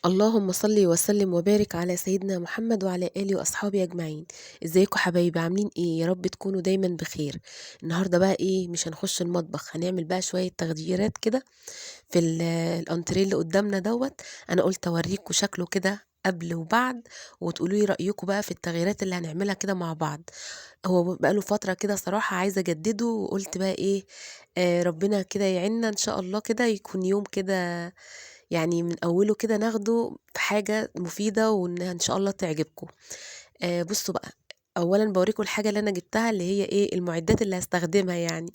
اللهم صل وسلم وبارك على سيدنا محمد وعلى آله وأصحابه أجمعين. ازيكم حبايبي؟ عاملين ايه؟ يا رب تكونوا دايما بخير. النهارده بقى ايه؟ مش هنخش المطبخ، هنعمل بقى شوية تغييرات كده في الانتريه اللي قدامنا دوت. انا قلت اوريكم شكله كده قبل وبعد، وتقولوا لي رأيكم بقى في التغييرات اللي هنعملها كده مع بعض. هو بقى له فترة كده صراحة عايزة اجدده، وقلت بقى ايه، ربنا كده يعيننا ان شاء الله، كده يكون يوم كده يعني من أوله كده ناخده في حاجة مفيدة وإنها إن شاء الله تعجبكم. بصوا بقى، أولا بوريكم الحاجة اللي أنا جبتها، اللي هي إيه المعدات اللي هستخدمها يعني.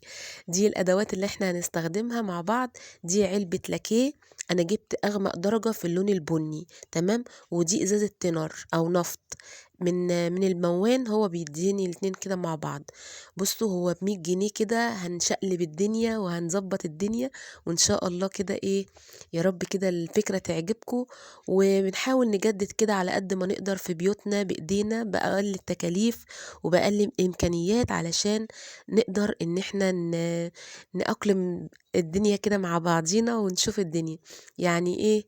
دي الأدوات اللي إحنا هنستخدمها مع بعض. دي علبة لاكيه، أنا جبت أغمق درجة في اللون البني، تمام. ودي إزازة تينر أو نفط من الموان، هو بيديني الاتنين كده مع بعض. بصوا، هو ب100 جنيه كده هنشقلب الدنيا وهنظبط الدنيا، وإن شاء الله كده إيه، يا رب كده الفكرة تعجبكم. وبنحاول نجدد كده على قد ما نقدر في بيوتنا بإيدينا بأقل التكاليف وبأقل الإمكانيات، علشان نقدر إن احنا نأقلم الدنيا كده مع بعضينا ونشوف الدنيا يعني ايه.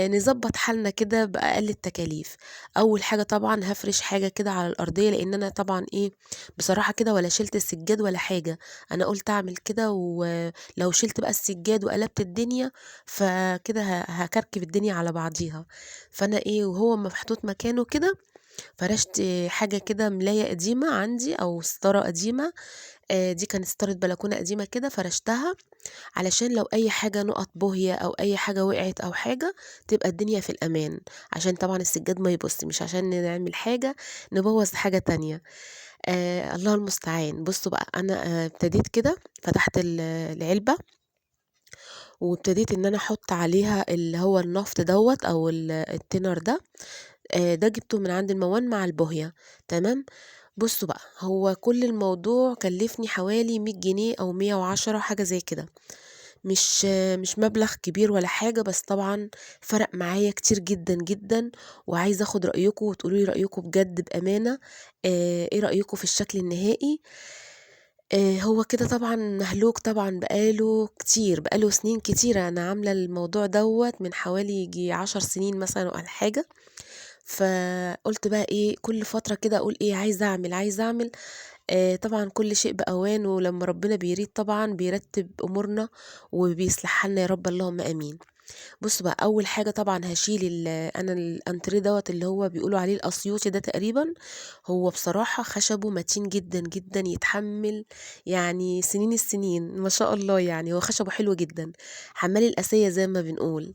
نظبط حالنا كده بأقل التكاليف. أول حاجة طبعا هفرش حاجة كده على الأرضية، لأن أنا طبعا ايه، بصراحة كده ولا شلت السجاد ولا حاجة. أنا قلت أعمل كده، ولو شلت بقى السجاد وقلبت الدنيا فكده هكركب الدنيا على بعضيها. فانا ايه، وهو محطوط مكانه كده، فرشت حاجة كده ملاية قديمة عندي او ستارة قديمة. دي كانت ستارة بلكونة قديمة كده، فرشتها علشان لو اي حاجة نقط بوهية او اي حاجة وقعت او حاجة تبقى الدنيا في الامان. عشان طبعا السجاد ما يبص، مش عشان نعمل حاجة نبوظ حاجة تانية. الله المستعان. بصوا بقى، انا ابتديت كده، فتحت العلبة، وابتديت إن أنا أحط عليها اللي هو النفط دوّة أو التينر ده. ده جِبته من عند الموّان مع البوهية، تمام. بُصّوا بقى، هو كل الموضوع كلّفني حوالي 100 جنيه أو 110 حاجة زي كده. مش مبلغ كبير ولا حاجة، بس طبعًا فرق معايا كتير جدًا، جدًا. وعايزة آخُد رأيكم وتقولوا لي رأيكم بجد بأمانة. إيه رأيكم في الشكل النهائي؟ هو كده طبعًا مهلوك طبعًا بقى له سنين كتيرة، أنا عاملة الموضوع دوّة من حوالي ييجي 10 سنين مثلًا والّا حاجة. فقُلت بقى إيه، كل فترة كده أقول إيه، عايزة أعمل، عايزة أعمل. طبعًا كل شيء بأوان، ولمّا ربنا بيريد طبعًا بيرتّب أمورنا وبيصلحها لنا يا رب، اللهم آمين. بُص بقى، أول حاجة طبعًا هاشيل أنا الأنتريه دوّة اللي هو بيقولوا عليه الأسيوطي ده تقريبًا. هو بصراحة خشبه متين جدًا، جدًا، يتحمّل يعني سنين السنين ما شاء الله يعني، هو خشبه حلو جدًا، حمّال القاسية زي ما بنقول.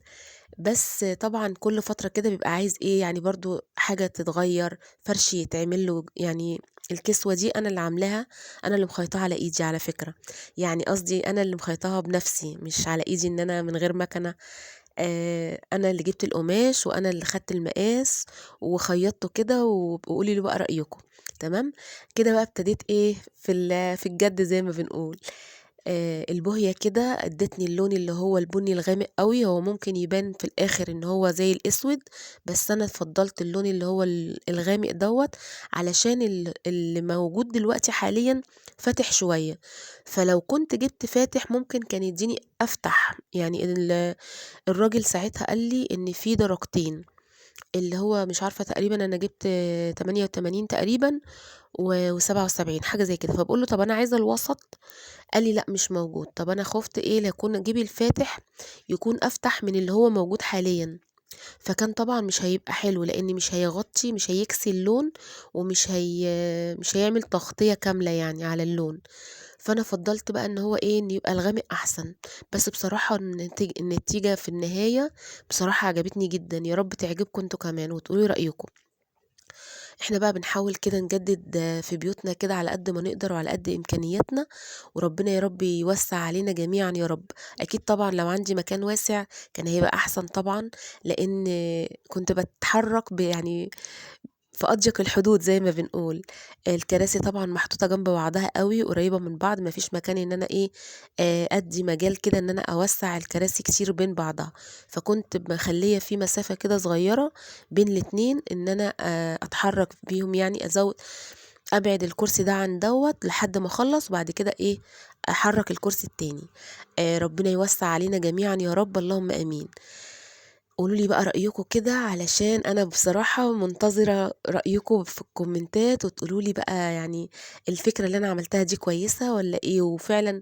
بس طبعًا كل فترة كده بيبقى عايز إيه، يعني برضه حاجة تتغيّر، فرش يتعمل له يعني. الكسوة دي أنا اللي عاملاها، أنا اللي مخيطاها على إيدي على فكرة. يعني قصدي أنا اللي مخيطاها بنفسي، مش على إيدي إن أنا من غير مكنة. أنا اللي جِبت القماش وأنا اللي خدت المقاس وخيّطته كده، وقولوا لي بقى رأيكم، تمام. كده بقى ابتديت إيه، في الجَد زي ما بنقول. البوهية كده ادّتني اللون اللي هو البني الغامق أوي، هو ممكن يبان في الآخر إن هو زي الأسود، بس أنا فضّلت اللون اللي هو الغامق دوّة، علشان اللي موجود دلوقتي حاليًا فاتح شوية. فلو كنت جِبت فاتح ممكن كان يدّيني أفتح، يعني الراجل ساعتها قال لي إن في درجتين، اللي هو مش عارفة تقريبًا أنا جِبت 88 تقريبًا و77 حاجة زي كده. فباقول له: "طَب أنا عايزة الوسط." قال لي: "لأ مش موجود." طَب أنا خُفت إيه، لا يكون أجيب الفاتح يكون أفتح من اللي هو موجود حاليًا، فكان طبعًا مش هيبقى حلو، لإن مش هيغطي، مش هيكسي اللون، ومش مش هيعمل تغطية كاملة يعني على اللون. فأنا فضّلت بقى إن هو إيه، إن يبقى الغامق أحسن. بس بصراحة النتيجة في النهاية بصراحة عجبتني جدًا، يا رب تعجبكم أنتم كمان وتقولوا لي رأيكم. إحنا بقى بنحاول كده نجدد في بيوتنا كده على قد ما نقدر وعلى قد إمكانياتنا، وربنا يا رب يوسّع علينا جميعًا يا رب. أكيد طبعًا لو عندي مكان واسع كان هيبقى أحسن طبعًا، لإن كنت باتحرّك يعني في أضيق الحدود زي ما بنقول. الكراسي طبعًا محطوطة جنب بعضها أوي، قريبة من بعض، ما فيش مكان إن أنا إيه، أدّي مجال كده إن أنا أوسّع الكراسي كتير بين بعضها. فكنت مخلية في مسافة كده صغيرة بين الاتنين، إن أنا أتحرك بيهم يعني أبعد الكرسي ده عن دوّة لحد ما أخلّص، وبعد كده إيه، أحرّك الكرسي التاني. ربنا يوسّع علينا جميعًا يا رب، اللهم آمين. قولوا لي بقى رأيكم كده علشان أنا بصراحة منتظرة رأيكم في الكومنتات وتقولوا لي بقى يعني الفكرة اللي أنا عملتها دي كويسة والّا إيه، وفعلًا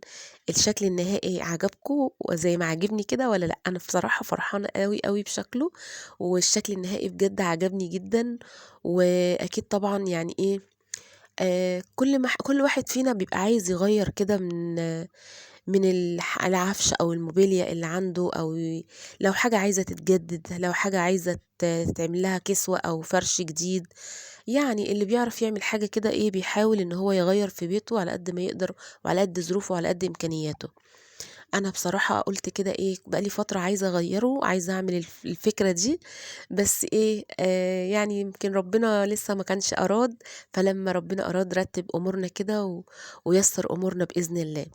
الشكل النهائي عجبكم وزي ما عاجبني كده والّا لأ؟ أنا بصراحة فرحانة أوي، أوي بشكله، والشكل النهائي بجد عجبني جدًا، وأكيد طبعًا يعني إيه، كل واحد فينا بيبقى عايز يغيّر كده من العفش أو الموبيليا اللي عنده أو لو حاجة عايزة تتجدد، لو حاجة عايزة تتعمل لها كسوة أو فرش جديد، يعني اللي بيعرف يعمل حاجة كده إيه، بيحاول إن هو يغيّر في بيته على قد ما يقدر وعلى قد ظروفه وعلى قد إمكانياته. أنا بصراحة قُلت كده إيه، بقى لي فترة عايزة أغيّره، عايزة أعمل الفكرة دي، بس إيه، يعني يمكن ربنا لسه ما كانش أراد، فلمّا ربنا أراد رتّب أمورنا كده ويسّر أمورنا بإذن الله.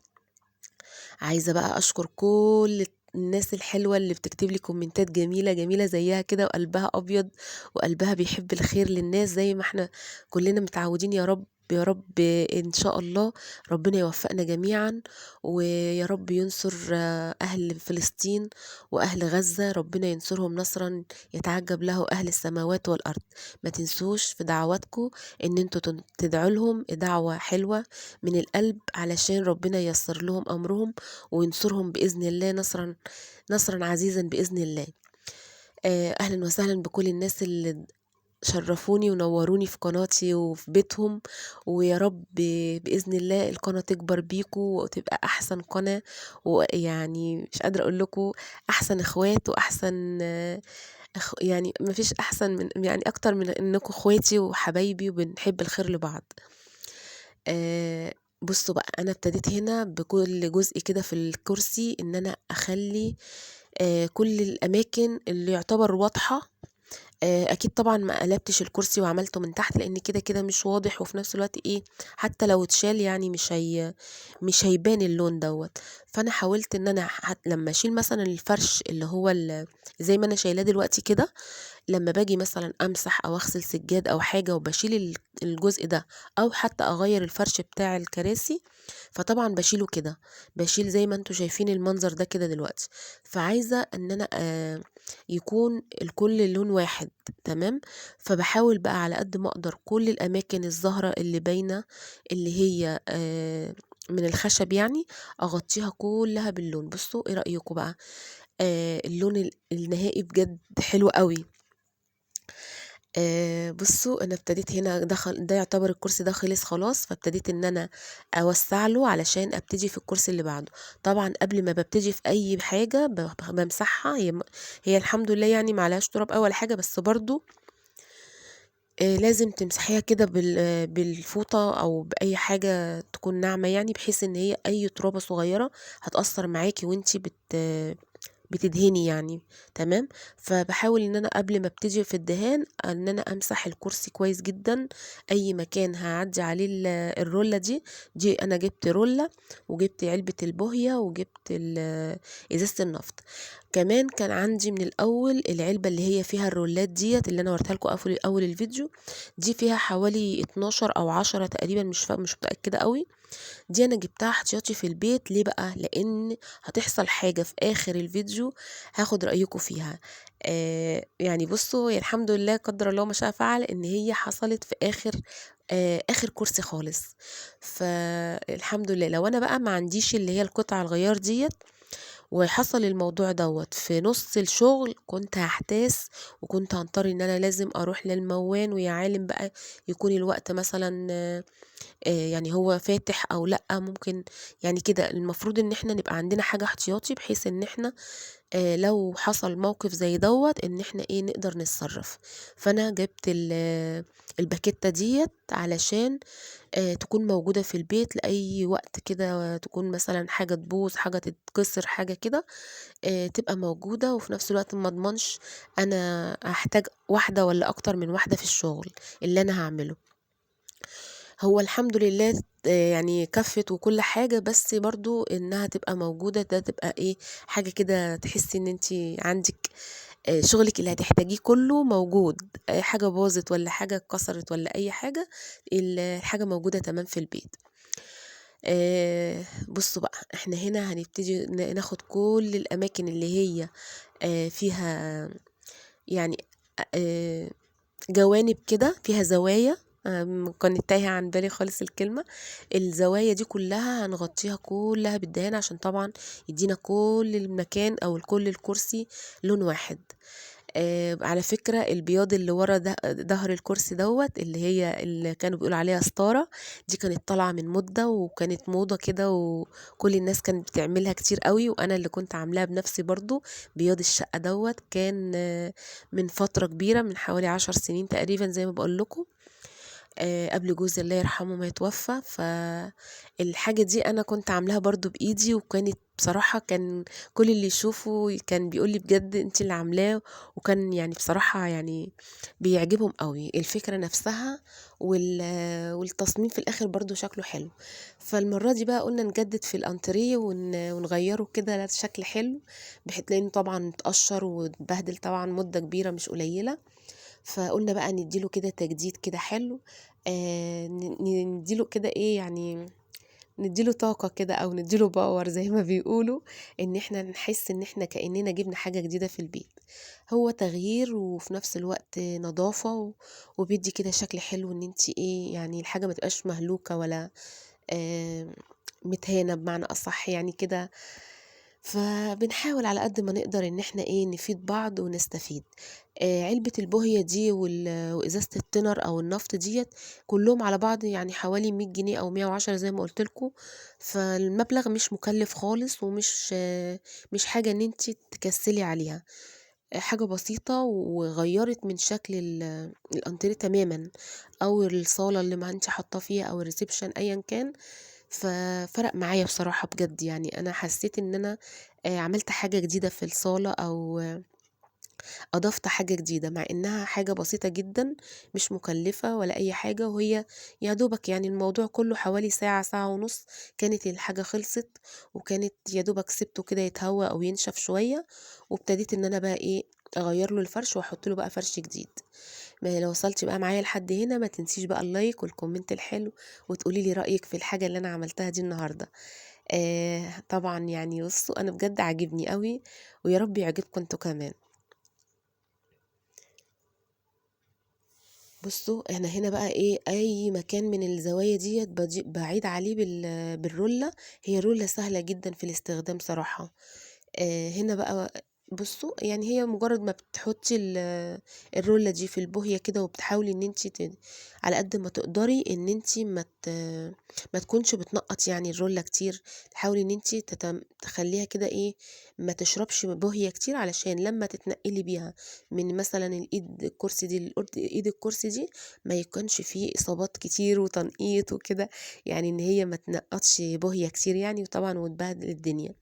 عايزة بقى أشكر كل الناس الحلوة اللي بتكتب لي كومنتات جميلة، جميلة زيّها كده وقلبها أبيض وقلبها بيحب الخير للناس زي ما إحنا كلّنا متعودين يا رب، يا رب إن شاء الله ربنا يوفقنا جميعًا، ويا رب ينصر أهل فلسطين وأهل غزة، ربنا ينصرهم نصرًا يتعجب له أهل السماوات والأرض. ما تنسوش في دعواتكم إن أنتم تدعوا لهم دعوة حلوة من القلب علشان ربنا ييسّر لهم أمرهم وينصرهم بإذن الله نصرًا عزيزًا بإذن الله. أهلًا وسهلًا بكل الناس اللي شرّفوني ونوّروني في قناتي وفي بيتهم، ويا رب بإذن الله القناة تكبر بيكم وتبقى أحسن قناة، ويعني مش قادرة أقول لكم أحسن إخوات وأحسن يعني ما فيش أحسن من يعني أكتر من إنكم إخواتي وحبايبي وبنحب الخير لبعض. آآ بُصّوا بقى، أنا ابتديت هنا بكل جزء كده في الكرسي إن أنا أخلّي كل الأماكن اللي يعتبر واضحة، أكيد طبعًا ما قلبتش الكرسي وعملته من تحت، لإن كده مش واضح، وفي نفس الوقت إيه، حتى لو اتشال يعني مش هيبان اللون دوّة، فأنا حاولت إن أنا لمّا أشيل مثلًا الفرش اللي هو زي ما أنا شايلاه دلوقتي كده، لمّا باجي مثلًا أمسح أو أغسل سجاد أو حاجة وباشيل الجزء ده أو حتى أغيّر الفرش بتاع الكراسي، فطبعًا باشيله كده، باشيل زي ما أنتم شايفين المنظر ده كده دلوقتي، فعايزة إن أنا يكون الكل لون واحد تمام، فباحاول بقى على قد ما أقدر كل الأماكن الزهرة اللي باينة اللي هي من الخشب يعني، أغطيها كلّها باللون. بُصّوا إيه رأيكم بقى؟ اللون النهائي بجد حلو أوي. بُصّوا، أنا ابتديت هنا ده يعتبر الكرسي ده خلص خلاص، فابتديت إن أنا أوسّع له علشان أبتدي في الكرسي اللي بعده. طبعًا قبل ما بابتدي في أي حاجة بامسحها، هي الحمد لله يعني ما عليهاش تراب أوي ولا حاجة، بس برضه لازم تمسحيها كده بالفوطة أو بأي حاجة تكون ناعمة يعني، بحيث إن هي أي ترابة صغيرة هتأثّر معاكِ وأنتِ بتدهني يعني، تمام، فباحاول إن أنا قبل ما ابتدي في الدهان إن أنا أمسح الكرسي كويس جدًا، أي مكان هاعدّي عليه الرولة دي أنا جِبت رولة وجِبت علبة البوهية وجِبت إزازة النفط، كمان كان عندي من الأول العلبة اللي هي فيها الرولات ديّة اللي أنا وريتها لكم أول الفيديو، دي فيها حوالي 12 أو 10 تقريبًا مش متأكدة أوي، دي أنا جبتها احتياطي في البيت ليه بقى؟ لإن هتحصل حاجة في آخر الفيديو هاخد رأيكم فيها. يعني بُصّوا هي الحمد لله قدّر الله ما شاء فعل إن هي حصلت في آخر كرسي خالص، فالحمد لله. لو أنا بقى ما عنديش اللي هي القطع الغيار ديّة وحصل الموضوع دوّة في نُص الشغل، كنت هاحتاس وكنت هاضطر إن أنا لازم أروح للموّان ويا عالِم بقى يكون الوقت مثلًا يعني هو فاتح أو لأ، ممكن يعني كده المفروض إن إحنا نبقى عندنا حاجة احتياطي بحيث إن إحنا لو حصل موقف زي دوّة إن إحنا إيه، نقدر نتصرّف. فأنا جِبت الباكيتة ديّة علشان تكون موجودة في البيت لأي وقت كده تكون مثلًا حاجة تبوظ، حاجة تتكسر، حاجة كده تبقى موجودة وفي نفس الوقت ما أضمنش أنا هاحتاج واحدة والّا أكتر من واحدة في الشغل اللي أنا هاعمله. هو الحمد لله يعني كفّت وكل حاجة، بس برضه إنها تبقى موجودة ده تبقى إيه، حاجة كده تحسّي إن أنتِ عندِك شغلِك اللي هتحتاجيه كلّه موجود، حاجة باظت والّا حاجة اتكسرت والّا أي حاجة، الحاجة موجودة تمام في البيت. بُصّوا بقى، إحنا هنا هنبتدي ناخد كل الأماكن اللي هي فيها يعني جوانب كده فيها زوايا، كانت تايهة عن بالي خالص الكلمة. الزوايا دي كلها هنغطيها كلها بالدهان عشان طبعا يدينا كل المكان او كل الكرسي لون واحد. على فكرة البياض اللي ورا ده ظهر الكرسي دوت اللي هي اللي كانوا بيقولوا عليها ستارة، دي كانت طالعة من مدة وكانت موضة كده وكل الناس كانت بتعملها كتير قوي، وانا اللي كنت عاملاها بنفسي برضو. بياض الشقة دوت كان من فترة كبيرة، من حوالي 10 سنين تقريبا زي ما بقول لكم، قبل جوزي الله يرحمه ما يتوفى. فالحاجة دي أنا كنت عاملاها برضو بإيدي، وكانت بصراحة كان كل اللي يشوفه كان بيقول لي بجد انت اللي عاملاه. وكان يعني بصراحة يعني بيعجبهم قوي الفكرة نفسها، والتصميم في الآخر برضو شكله حلو. فالمرة دي بقى قلنا نجدد في الأنتريه ونغيره كده شكل حلو، بحيث لأنه طبعا اتقشر واتبهدل طبعا مدة كبيرة مش قليلة. فقلنا بقى نديله كده تجديد كده حلو، نديله كده ايه يعني، نديله طاقة كده او نديله باور زي ما بيقولوا، ان احنا نحس ان احنا كأننا جبنا حاجة جديدة في البيت. هو تغيير وفي نفس الوقت نظافة وبيدي كده شكل حلو، ان انت ايه يعني الحاجة ما تبقاش مهلوكة ولا آه متهانة بمعنى اصح يعني كده. فبنحاول على قد ما نقدر ان احنا ايه نفيد بعض ونستفيد. علبة البوهية دي وازازة التنر او النفط ديت كلهم على بعض يعني حوالي 100 جنيه او 110 زي ما قلت لكم. فالمبلغ مش مكلف خالص، ومش مش حاجة ان انت تكسلي عليها. حاجة بسيطة وغيرت من شكل الانتريه تماما، او الصالة اللي ما انت حاطاه فيها او الريسبشن ايا كان. ففرق معايا بصراحة بجد، يعني انا حسيت ان انا عملت حاجة جديدة في الصالة، او أضفت حاجة جديدة مع إنها حاجة بسيطة جدًا، مش مكلفة ولا أي حاجة، وهي يا دوبك يعني الموضوع كله حوالي ساعة، ساعة ونص كانت الحاجة خلصت، وكانت يا دوبك سِبته كده يتهوى أو ينشف شوية، وابتديت إن أنا بقى إيه، أغيّر له الفرش وأحط له بقى فرش جديد. ما لو وصلتِ بقى معايا لحد هنا ما تنسيش بقى اللايك والكومنت الحلو، وتقولي لي رأيِك في الحاجة اللي أنا عملتها دي النهارده. طبعًا يعني بُصّوا أنا بجد عاجبني أوي، ويا رب يعجبكم أنتم كمان. بُصّوا، أنا هنا بقى إيه، أي مكان من الزوايا ديّة باعيد عليه بالرولة. هي رولة سهلة جدًا في الاستخدام صراحة. هنا بقى بُصّوا، يعني هي مجرّد ما بتحطّي الرولة دي في البوهية كده، وبتحاولي إن أنتِ على قد ما تقدري إن أنتِ ما تكونش بتنقّط يعني الرولة كتير، تحاولي إن أنتِ تخلّيها كده إيه، ما تشربش بوهية كتير علشان لمّا تتنقّلي بيها من مثلًا الإيد الكرسي دي إيد الكرسي دي، ما يكونش في إصابات كتير وتنقيط وكده، يعني إن هي ما تنقّطش بوهية كتير يعني، وطبعًا وتبهدل الدنيا.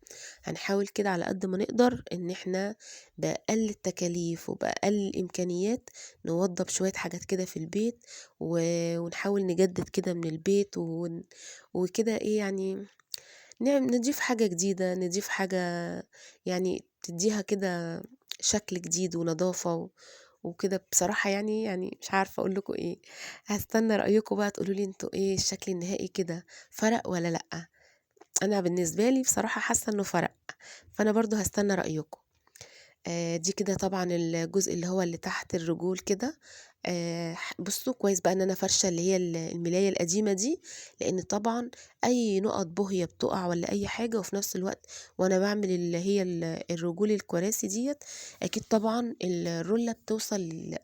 هنحاول كده على قد ما نقدر إن إحنا بأقل التكاليف وبأقل الإمكانيات نوضّب شوية حاجات كده في البيت، ونحاول نجدد كده من البيت وكده إيه يعني نضيف حاجة جديدة، نضيف حاجة يعني تدّيها كده شكل جديد ونضافة وكده بصراحة يعني مش عارفة أقول لكم إيه. هاستنى رأيكم بقى تقولوا لي أنتم إيه الشكل النهائي كده، فرق والّا لأ؟ أنا بالنسبة لي بصراحة حاسة إنه فرق، فأنا برضه هاستنى رأيكم. دي كده طبعًا الجزء اللي هو اللي تحت الرجول كده. بصوا كويس بقى إن أنا فارشة اللي هي الملاية القديمة دي، لأن طبعًا أي نقط بوهية بتقع ولا أي حاجة، وفي نفس الوقت وأنا بعمل اللي هي الرجول الكراسي ديّة، أكيد طبعًا الرولة بتوصل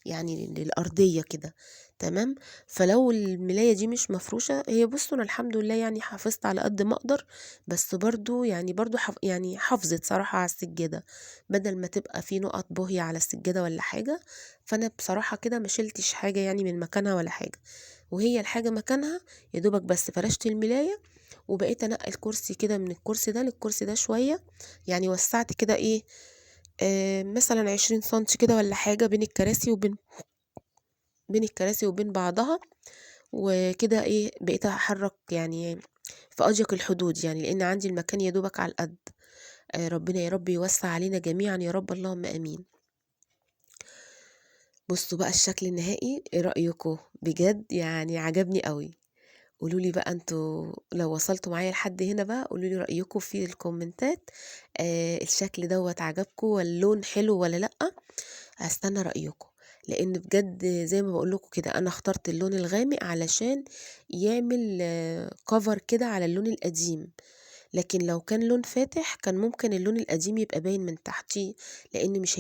يعني للأرضية كده، تمام. فلو الملاية دي مش مفروشة، هي بصوا أنا الحمد لله يعني حافظت على قد ما أقدر، بس برضو يعني برضو يعني حافظت صراحة على السجادة، بدل ما تبقى في نقط بوهية على السجادة ولا حاجة. فأنا بصراحة كده ما شلتش حاجة يعني من مكانها ولا حاجة، وهي الحاجة مكانها. يا دوبك بس فرشت الملاية، وبقيت أنقل كرسي كده من الكرسي ده للكرسي ده شوية، يعني وسعت كده إيه، مثلا 20 سنتي كده ولا حاجة بين الكراسي وبين بعضها، وكده ايه بقيت احرك يعني في اضيق الحدود، يعني لان عندي المكان يا دوبك على القد. ربنا يا رب يوسع علينا جميعا يا رب، اللهم امين. بصوا بقى الشكل النهائي ايه رأيكم؟ بجد يعني عجبني قوي. قولوا لي بقى انتوا لو وصلتوا معايا لحد هنا بقى، قولوا لي رأيكم في الكومنتات. الشكل دوت عجبكم واللون حلو ولا لأ؟ هستنى رأيكم، لأن بجد زي ما بقول لكم كده أنا اخترت اللون الغامق علشان يعمل كفر كده على اللون القديم، لكن لو كان لون فاتح كان ممكن اللون القديم يبقى باين من تحتيه، لأن مش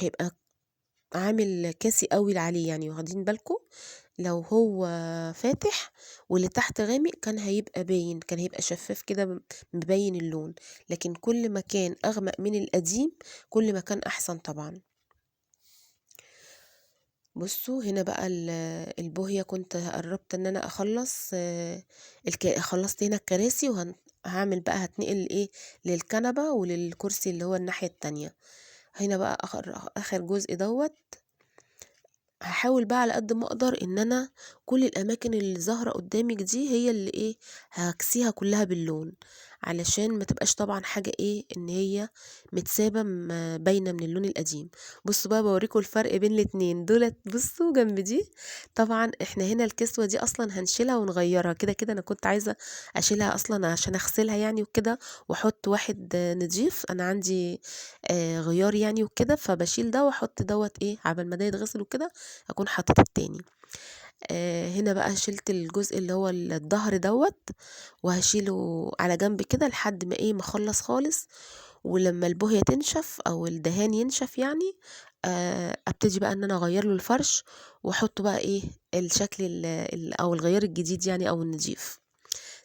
هيبقى عامل كاسي قوي عليه، يعني واخدين بالكم؟ لو هو فاتح واللي تحت غامق كان هيبقى باين، كان هيبقى شفاف كده مبين اللون، لكن كل ما كان أغمق من القديم كل ما كان أحسن طبعا. بصوا هنا بقى البوهية كنت قربت ان انا اخلص، خلصت هنا الكراسي، وهعمل بقى هتنقل ايه للكنبة وللكرسي اللي هو الناحية التانية. هنا بقى اخر جزء دوت، هاحاول بقى على قد ما اقدر ان انا كل الاماكن اللي ظاهره قدامك دي هي اللي ايه هكسيها كلها باللون، علشان ما تبقاش طبعا حاجه ايه ان هي متسابه باينه من اللون القديم. بصوا بقى بوريكم الفرق بين الاتنين دولت، بصوا جنب دي. طبعا احنا هنا الكسوه دي اصلا هنشيلها ونغيرها، كده كده انا كنت عايزه اشيلها اصلا عشان اغسلها يعني وكده، واحط واحد نضيف، انا عندي غيار يعني وكده، فبشيل ده واحط دوت ايه عبال ما ده يتغسل وكده اكون حطيت التاني. هنا بقى شلت الجزء اللي هو الظهر دوت، وهشيله على جنب كده لحد ما ايه ما اخلص خالص، ولما البوهية تنشف او الدهان ينشف يعني ابتدي بقى ان انا اغير له الفرش، واحط بقى ايه الشكل او الغيار الجديد يعني او النضيف.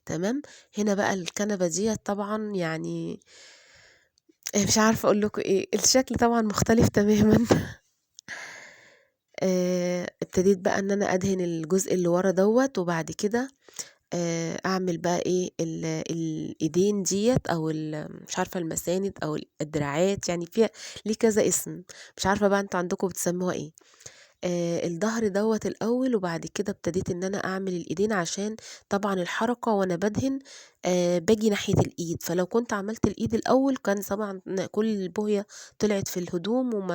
تمام. هنا بقى الكنبة دي طبعا يعني مش عارفة اقول لكم ايه، الشكل طبعا مختلف تماما. ابتديت بقى ان انا ادهن الجزء اللي ورا دوت، وبعد كده اعمل بقى ايه الايدين ديت او مش عارفه المساند او الدراعات، يعني فيها ليه كذا اسم، مش عارفه بقى انتوا عندكم بتسموها ايه. الظهر دوت الاول، وبعد كده ابتديت ان انا اعمل الايدين، عشان طبعا الحركه وانا بدهن باجي ناحيه الايد، فلو كنت عملت الايد الاول كان طبعا كل البويه طلعت في الهدوم،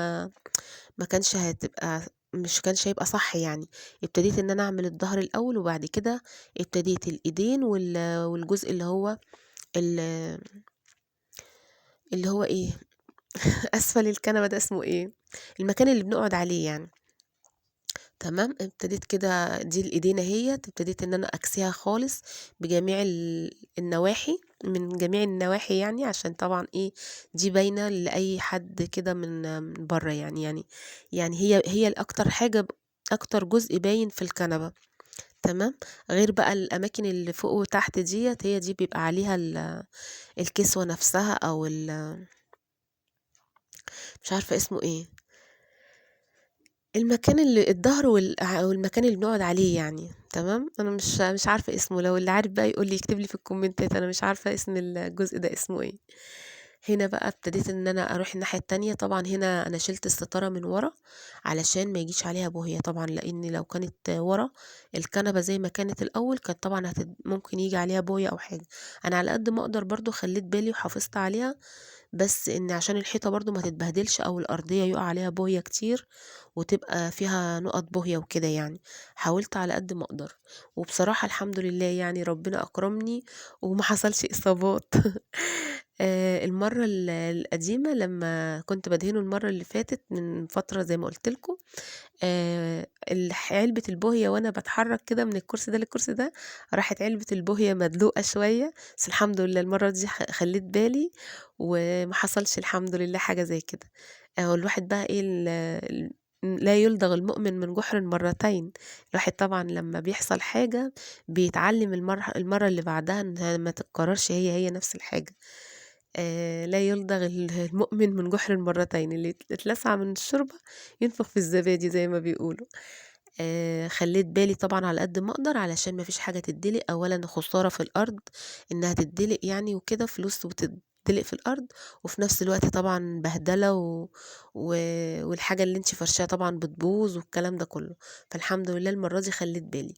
ما كانش هتبقى مش كانش هيبقى صح يعني. ابتديت ان انا اعمل الظهر الاول، وبعد كده ابتديت الايدين والجزء ال- اللي هو ايه اسفل الكنبه ده اسمه ايه، المكان اللي بنقعد عليه يعني. تمام. ابتديت كده دي الايدين اهيت، ابتديت ان انا اكسيها خالص بجميع النواحي، من جميع النواحي يعني، عشان طبعا ايه دي باينه لاي حد كده من بره يعني هي الاكتر حاجه، اكتر جزء باين في الكنبه. تمام. غير بقى الاماكن اللي فوق وتحت ديت، هي دي بيبقى عليها الكسوه نفسها او مش عارفه اسمه ايه، المكان اللي الضهر أو المكان اللي بنقعد عليه يعني. تمام. انا مش عارفه اسمه، لو اللي عارف بقى يقول لي يكتب لي في الكومنتات، انا مش عارفه اسم الجزء ده اسمه ايه. هنا بقى ابتديت ان انا اروح الناحيه التانية، طبعا هنا انا شلت الستاره من ورا علشان ما يجيش عليها بوهيه طبعا، لان لو كانت ورا الكنبه زي ما كانت الاول كانت طبعا ممكن يجي عليها بوهيه او حاجه. انا على قد ما اقدر برضو خليت بالي وحافظت عليها، بس ان عشان الحيطه برضو ما تتبهدلش او الارضيه يقع عليها بويه كتير وتبقى فيها نقط بويه وكده يعني. حاولت على قد ما اقدر، وبصراحه الحمد لله يعني ربنا اكرمني وما حصلش اصابات. المره القديمه لما كنت بدهنه المره اللي فاتت من فتره زي ما قلت لكم، علبة البوهية وأنا باتحرك كده من الكرسي ده للكرسي ده، راحت علبة البوهية مدلوقة شوية، بس الحمد لله المرة دي خلّيت بالي وما حصلش الحمد لله حاجة زي كده. الواحد بقى إيه لا يُلدغ المؤمن من جُحر مرتين، الواحد طبعًا لمّا بيحصل حاجة بيتعلم المرة اللي بعدها إنها ما تتكررش هي نفس الحاجة. لا يُلدغ المؤمن من جُحر مرتين، اللي اتلسع من الشوربة ينفخ في الزبادي زي ما بيقولوا. خلّيت بالي طبعًا على قد ما أقدر علشان ما فيش حاجة تتدلق، أولًا خسارة في الأرض إنها تتدلق يعني وكده، فلوس وتتدلق في الأرض، وفي نفس الوقت طبعًا بهدلة و والحاجة اللي أنتِ فارشاها طبعًا بتبوظ والكلام ده كله، فالحمد لله المرة دي خلّيت بالي.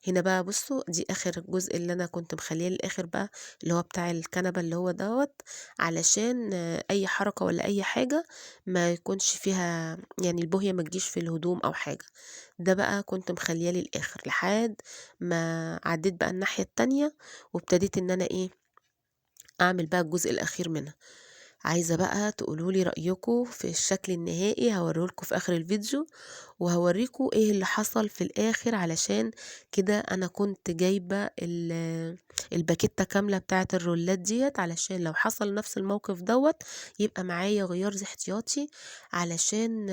هنا بقى بصوا دي اخر جزء اللي انا كنت مخليه للاخر بقى، اللي هو بتاع الكنبة اللي هو دوت، علشان اي حركة ولا اي حاجة ما يكونش فيها يعني البوهية ما تجيش في الهدوم او حاجة. ده بقى كنت مخليه للاخر لحد ما عديت بقى الناحية التانية، وابتديت ان انا ايه اعمل بقى الجزء الاخير منها. عايزة بقى تقولوا لي رأيكم في الشكل النهائي، هاوريه لكم في آخر الفيديو، وهاوريكم إيه اللي حصل في الآخر، علشان كده أنا كنت جايبة الباكيتة كاملة بتاعة الرولات ديّة، علشان لو حصل نفس الموقف دوّة يبقى معايا غيار احتياطي، علشان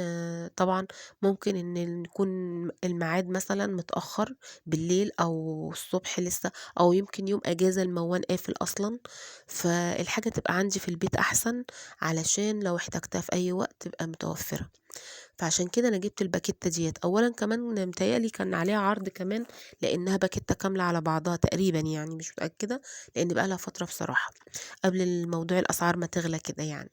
طبعًا ممكن إن يكون الميعاد مثلًا متأخر بالليل أو الصبح لسه، أو يمكن يوم أجازة الموال قافل أصلًا، فالحاجة تبقى عندي في البيت أحسن، علشان لو احتجتها في أي وقت تبقى متوفرة. فعشان كده أنا جِبت الباكيتة ديّة، أولًا كمان متهيأ لي كان عليها عرض كمان، لإنها باكيتة كاملة على بعضها تقريبًا يعني، مش متأكدة، لإن بقى لها فترة بصراحة، قبل الموضوع الأسعار ما تغلى كده يعني.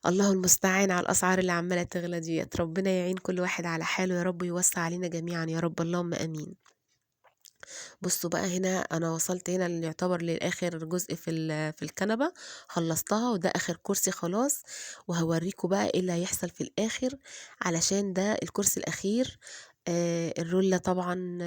الله المستعان على الأسعار اللي عمّالة تغلى ديّة، ربنا يعين كل واحد على حاله يا رب، ويوسّع علينا جميعًا يا رب، اللهم آمين. بُصّوا بقى هنا أنا وصلت هنا يعتبر لآخر جزء في الكنبة، خلّصتها وده آخر كرسي خلاص، وهاورّيكم بقى إيه اللي هيحصل في الآخر، علشان ده الكرسي الأخير. الرولة طبعًا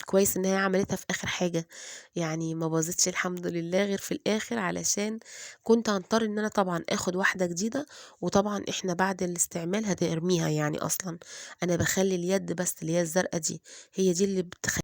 كويس إن هي عملتها في آخر حاجة، يعني ما باظتش الحمد لله غير في الآخر، علشان كنت هاضطر إن أنا طبعًا آخد واحدة جديدة، وطبعًا إحنا بعد الاستعمال هنرميها يعني أصلًا، أنا باخلّي اليد بس اللي هي الزرقا دي، هي دي اللي